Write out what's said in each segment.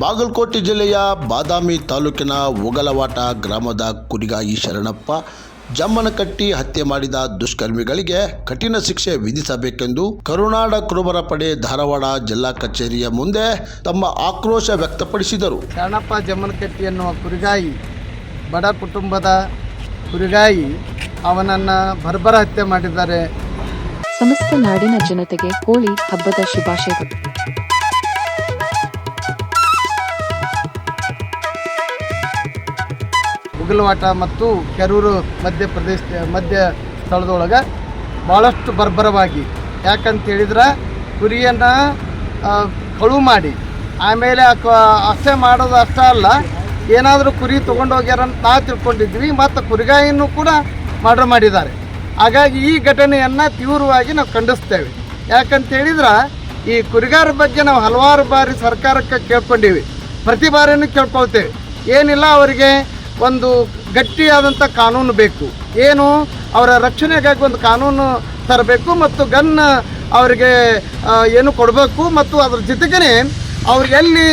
ಬಾಗಲಕೋಟೆ ಜಿಲ್ಲೆಯ ಬಾದಾಮಿ ತಾಲೂಕಿನ ಉಗಲವಾಟ ಗ್ರಾಮದ ಕುರಿಗಾಯಿ ಶರಣಪ್ಪ ಜಮ್ಮನಕಟ್ಟಿ ಹತ್ಯೆ ಮಾಡಿದ ದುಷ್ಕರ್ಮಿಗಳಿಗೆ ಕಠಿಣ ಶಿಕ್ಷೆ ವಿಧಿಸಬೇಕೆಂದು ಕರುನಾಡ ಕುರುಬರ ಪಡೆ ಧಾರವಾಡ ಜಿಲ್ಲಾ ಕಚೇರಿಯ ಮುಂದೆ ತಮ್ಮ ಆಕ್ರೋಶ ವ್ಯಕ್ತಪಡಿಸಿದರು. ಶರಣಪ್ಪ ಜಮ್ಮನಕಟ್ಟಿ ಎನ್ನುವ ಕುರಿಗಾಯಿ ಬಡ ಕುಟುಂಬದ ಕುರಿಗಾಯಿ ಅವನನ್ನು ಬರ್ಬರ ಹತ್ಯೆ ಮಾಡಿದ್ದಾರೆ. ಸಮಸ್ತ ನಾಡಿನ ಜನತೆಗೆ ಹೋಳಿ ಹಬ್ಬದ ಶುಭಾಶಯಗಳು. ಉಗಲವಾಟ ಮತ್ತು ಕೆರೂರು ಮಧ್ಯ ಸ್ಥಳದೊಳಗೆ ಭಾಳಷ್ಟು ಬರ್ಬರವಾಗಿ, ಯಾಕಂತ ಹೇಳಿದ್ರೆ ಕುರಿಯನ್ನು ಕಳುವು ಮಾಡಿ ಆಮೇಲೆ ಅಷ್ಟೇ ಮಾಡೋದು ಅಷ್ಟೇ ಅಲ್ಲ, ಏನಾದರೂ ಕುರಿ ತೊಗೊಂಡೋಗ್ಯಾರಂತ ನಾವು ತಿಳ್ಕೊಂಡಿದ್ವಿ. ಮತ್ತು ಕುರಿಗಾಯಿನೂ ಕೂಡ ಮರ್ಡರ್ ಮಾಡಿದ್ದಾರೆ. ಹಾಗಾಗಿ ಈ ಘಟನೆಯನ್ನು ತೀವ್ರವಾಗಿ ನಾವು ಖಂಡಿಸ್ತೇವೆ. ಯಾಕಂತ ಹೇಳಿದ್ರೆ ಈ ಕುರಿಗಾರ ಬಗ್ಗೆ ನಾವು ಹಲವಾರು ಬಾರಿ ಸರ್ಕಾರಕ್ಕೆ ಕೇಳ್ಕೊಂಡೀವಿ, ಪ್ರತಿ ಬಾರಿನೂ ಕೇಳ್ಕೊಳ್ತೇವೆ. ಏನಿಲ್ಲ, ಅವರಿಗೆ ಒಂದು ಗಟ್ಟಿಯಾದಂಥ ಕಾನೂನು ಬೇಕು, ಏನು ಅವರ ರಕ್ಷಣೆಗಾಗಿ ಒಂದು ಕಾನೂನು ತರಬೇಕು ಮತ್ತು ಗನ್ ಅವರಿಗೆ ಏನು ಕೊಡಬೇಕು. ಮತ್ತು ಅದ್ರ ಜೊತೆಗೇ ಅವ್ರಿಗೆ ಎಲ್ಲಿ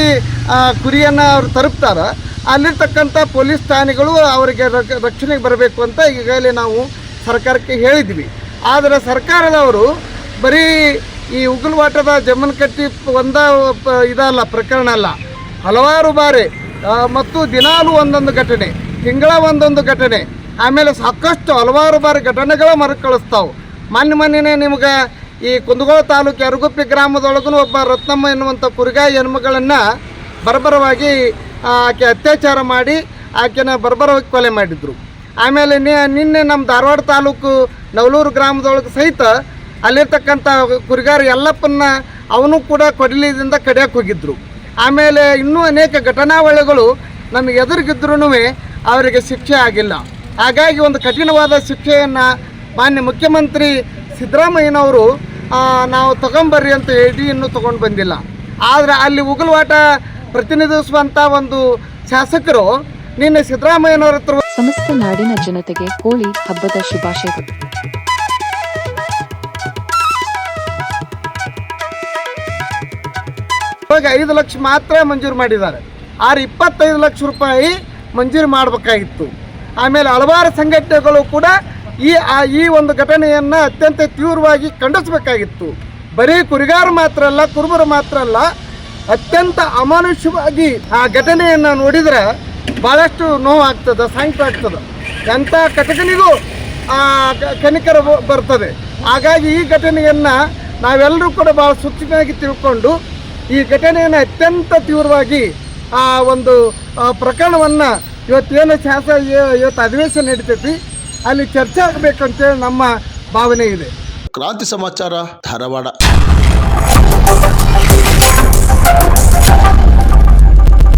ಕುರಿಯನ್ನು ಅವ್ರು ತಲುಪ್ತಾರೆ ಅಲ್ಲಿರ್ತಕ್ಕಂಥ ಪೊಲೀಸ್ ಠಾಣೆಗಳು ಅವರಿಗೆ ರಕ್ಷಣೆಗೆ ಬರಬೇಕು ಅಂತ ಈಗಾಗಲೇ ನಾವು ಸರ್ಕಾರಕ್ಕೆ ಹೇಳಿದ್ವಿ. ಆದರೆ ಸರ್ಕಾರದವರು ಬರೀ ಈ ಉಗಲವಾಟದ ಜಮ್ಮನಕಟ್ಟಿ ಇದಲ್ಲ ಪ್ರಕರಣ ಅಲ್ಲ, ಹಲವಾರು ಬಾರಿ ಮತ್ತು ದಿನಾಲೂ ಒಂದೊಂದು ಘಟನೆ, ತಿಂಗಳ ಒಂದೊಂದು ಘಟನೆ, ಆಮೇಲೆ ಸಾಕಷ್ಟು ಹಲವಾರು ಬಾರಿ ಘಟನೆಗಳ ಮರುಕಳಿಸ್ತಾವೆ. ಮೊನ್ನೆ ನಿಮ್ಗೆ ಈ ಕುಂದಗೋಳ ತಾಲೂಕು ಯರಗುಪ್ಪಿ ಗ್ರಾಮದೊಳಗೂ ಒಬ್ಬ ರತ್ನಮ್ಮ ಎನ್ನುವಂಥ ಕುರಿಗಾಯಿ ಹೆಣ್ಮಗಳನ್ನು ಬರ್ಬರವಾಗಿ ಆಕೆ ಅತ್ಯಾಚಾರ ಮಾಡಿ ಆಕೆನ ಬರ್ಬರವಾಗಿ ಕೊಲೆ ಮಾಡಿದರು. ಆಮೇಲೆ ನಿನ್ನೆ ನಮ್ಮ ಧಾರವಾಡ ತಾಲೂಕು ನವಲೂರು ಗ್ರಾಮದೊಳಗೆ ಸಹಿತ ಅಲ್ಲಿರ್ತಕ್ಕಂಥ ಕುರಿಗಾರ ಯಲ್ಲಪ್ಪನ್ನ ಅವನು ಕೂಡ ಕೊಡಲಿದಿಂದ ಕಡಿಯೋಕೆ ಹೋಗಿದ್ದರು. ಆಮೇಲೆ ಇನ್ನೂ ಅನೇಕ ಘಟನಾವಳಿಗಳು ನಮಗೆ ಎದುರಿಗಿದ್ರೂ ಅವರಿಗೆ ಶಿಕ್ಷೆ ಆಗಿಲ್ಲ. ಹಾಗಾಗಿ ಒಂದು ಕಠಿಣವಾದ ಶಿಕ್ಷೆಯನ್ನು ಮಾನ್ಯ ಮುಖ್ಯಮಂತ್ರಿ ಸಿದ್ದರಾಮಯ್ಯನವರು ನಾವು ತಗೊಂಬರ್ರಿ ಅಂತ ಹೇಳಿ ಇನ್ನೂ ತೊಗೊಂಡು ಬಂದಿಲ್ಲ. ಆದರೆ ಅಲ್ಲಿ ಉಗಲವಾಟ ಪ್ರತಿನಿಧಿಸುವಂಥ ಒಂದು ಶಾಸಕರು ನಿನ್ನೆ ಸಿದ್ದರಾಮಯ್ಯನವರ ಹತ್ರ ಸಮಸ್ತ ನಾಡಿನ ಜನತೆಗೆ ಹೋಳಿ ಹಬ್ಬದ ಶುಭಾಶಯಗಳು. ಇವಾಗ 5 ಲಕ್ಷ ಮಾತ್ರ ಮಂಜೂರು ಮಾಡಿದ್ದಾರೆ. 25 ಲಕ್ಷ ರೂಪಾಯಿ ಮಂಜೂರು ಮಾಡಬೇಕಾಗಿತ್ತು. ಆಮೇಲೆ ಹಲವಾರು ಸಂಘಟನೆಗಳು ಕೂಡ ಈ ಒಂದು ಘಟನೆಯನ್ನು ಅತ್ಯಂತ ತೀವ್ರವಾಗಿ ಖಂಡಿಸಬೇಕಾಗಿತ್ತು. ಬರೀ ಕುರಿಗಾರ ಮಾತ್ರ ಅಲ್ಲ, ಕುರುಬರು ಮಾತ್ರ ಅಲ್ಲ, ಅತ್ಯಂತ ಅಮಾನುಷವಾಗಿ ಆ ಘಟನೆಯನ್ನು ನೋಡಿದರೆ ಭಾಳಷ್ಟು ನೋವಾಗ್ತದೆ, ಸಂಕಟ ಆಗ್ತದೆ. ಎಂಥ ಕಟಕನಿಗೂ ಕನಿಕರ ಬರ್ತದೆ. ಹಾಗಾಗಿ ಈ ಘಟನೆಯನ್ನು ನಾವೆಲ್ಲರೂ ಕೂಡ ಭಾಳ ಸೂಕ್ಷ್ಮವಾಗಿ ತಿಳ್ಕೊಂಡು ಈ ಘಟನೆಯನ್ನು ಅತ್ಯಂತ ತೀವ್ರವಾಗಿ ಆ ಒಂದು ಪ್ರಕರಣವನ್ನು ಇವತ್ತೇನು ಇವತ್ತು ಅಧಿವೇಶನ ನಡೀತೈತಿ ಅಲ್ಲಿ ಚರ್ಚೆ ಆಗಬೇಕಂತೇಳಿ ನಮ್ಮ ಭಾವನೆ ಇದೆ. ಕ್ರಾಂತಿ ಸಮಾಚಾರ ಧಾರವಾಡ.